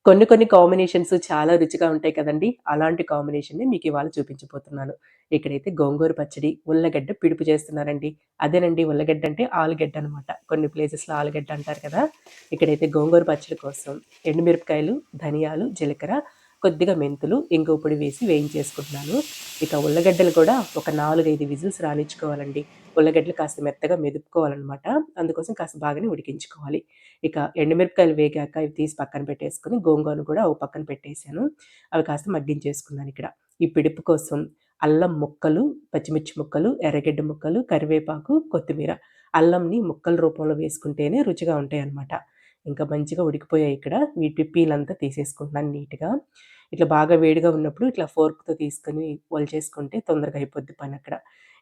కొన్ని కొన్ని కాంబినేషన్స్ చాలా రుచిగా ఉంటాయి కదండీ! అలాంటి కాంబినేషన్‌ని మీకివాళ చూపించబోతున్నాను. ఇక్కడైతే గోంగూర పచ్చడి, ఉల్లగడ్డ పిడుపు చేస్తున్నానండి. అదేనండి ఉల్లగడ్డ అంటే ఆలుగడ్డ అనమాట. కొన్ని ప్లేసెస్‌లో ఆలుగడ్డ అంటారు కదా! ఇక్కడైతే గోంగూర పచ్చడి కోసం ఎండుమిరపకాయలు, ధనియాలు, జీలకర్ర, కొద్దిగా మెంతులు, ఇంగువ పొడి వేసి వేయించేసుకుంటున్నాను. ఇక ఉల్లగడ్డలు కూడా ఒక 4, 5 విజిల్స్ రానిచ్చుకోవాలండి. ఉల్లగడ్డలు కాస్త మెత్తగా మెదుపుకోవాలనమాట. అందుకోసం కాస్త బాగానే ఉడికించుకోవాలి. ఇక ఎండుమిరపకాయలు వేగాక ఇవి తీసి పక్కన పెట్టేసుకొని, గోంగూరను కూడా ఓ పక్కన పెట్టేసాను. అవి కాస్త మగ్గించేసుకున్నానిక్కడ. ఈ పిడుపు కోసం అల్లం ముక్కలు, పచ్చిమిర్చి ముక్కలు, ఎర్రగడ్డ ముక్కలు, కరివేపాకు, కొత్తిమీర. అల్లంని ముక్కల రూపంలో వేసుకుంటేనే రుచిగా ఉంటాయనమాట. ఇంకా మంచిగా ఉడికిపోయాయి ఇక్కడ. వీటి పీలంతా తీసేసుకుంటున్నాను నీట్‌గా. ఇట్లా బాగా వేడిగా ఉన్నప్పుడు ఇట్లా ఫోర్క్‌తో తీసుకొని ఒలిచేసుకుంటే తొందరగా అయిపోద్ది పనక్కడ.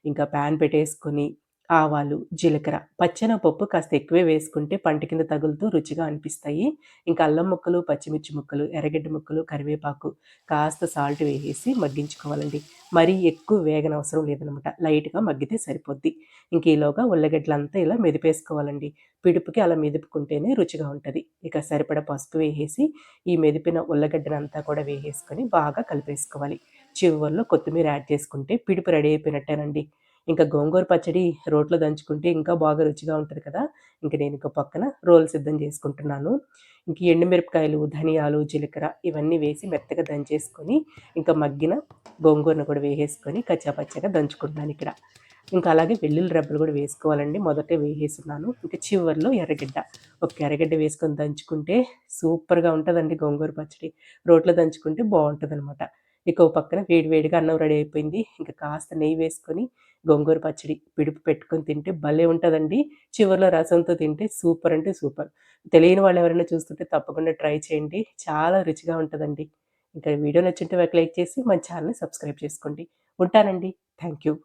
ఇంకా పాన్ పెట్టేసుకొని ఆవాలు, జీలకర్ర, పచ్చెనగపప్పు కాస్త ఎక్కువే వేసుకుంటే పంట కింద తగులుతూ రుచిగా అనిపిస్తాయి. ఇంకా అల్లం ముక్కలు, పచ్చిమిర్చి ముక్కలు, ఎర్రగడ్డ ముక్కలు, కరివేపాకు, కాస్త సాల్ట్ వేసేసి మగ్గించుకోవాలండి. మరీ ఎక్కువ వేగనవసరం లేదనమాట. లైట్‌గా మగ్గితే సరిపోద్ది. ఇంక ఈలోగా ఉల్లగడ్డలంతా ఇలా మెదిపేసుకోవాలండి. పిడుపుకి అలా మెదుపుకుంటేనే రుచిగా ఉంటది. ఇక సరిపడా పసుపు వేసేసి, ఈ మెదిపిన ఉల్లగడ్డనంతా కూడా వేసేసుకొని బాగా కలిపేసుకోవాలి. చివర్లో కొత్తిమీర యాడ్ చేసుకుంటే పిడుపు రెడీ అయిపోయినట్టేనండి. ఇంకా గోంగూర పచ్చడి రోట్లో దంచుకుంటే ఇంకా బాగా రుచిగా ఉంటది కదా! ఇంక నేనింక పక్కన రోలు సిద్ధం చేసుకుంటున్నాను. ఇంక ఎండుమిరపకాయలు, ధనియాలు, జీలకర్ర ఇవన్నీ వేసి మెత్తగా దంచేసుకొని, ఇంకా మగ్గిన గోంగూరను కూడా వేసేసుకొని కచ్చా పచ్చాగా దంచుకుంటున్నానిక్కడ. ఇంకా అలాగే వెల్లుల్లి రెబ్బలు కూడా వేసుకోవాలండి. మొదటే వేసేసున్నాను. ఇంక చివర్లో ఎర్రగడ్డ. ఒక ఎర్రగడ్డ వేసుకొని దంచుకుంటే సూపర్‌గా ఉంటదండి గోంగూర పచ్చడి. రోట్లో దంచుకుంటే బావుంటదనమాట. ఇక ఓ పక్కన వేడి వేడిగా అన్నం రెడీ అయిపోయింది. ఇంక కాస్త నెయ్యి వేసుకొని గోంగూర పచ్చడి పిడుపు పెట్టుకొని తింటే భలే ఉంటదండి. చివర్లో రసంతో తింటే సూపర్ అంటే సూపర్. తెలియని వాళ్ళెవరైనా చూస్తుంటే తప్పకుండా ట్రై చేయండి. చాలా రుచిగా ఉంటదండి. ఇంకా వీడియో నచ్చుంటే ఒక లైక్ చేసి మన ఛానెల్‌ని సబ్స్క్రైబ్ చేసుకోండి. ఉంటానండి. Thank you.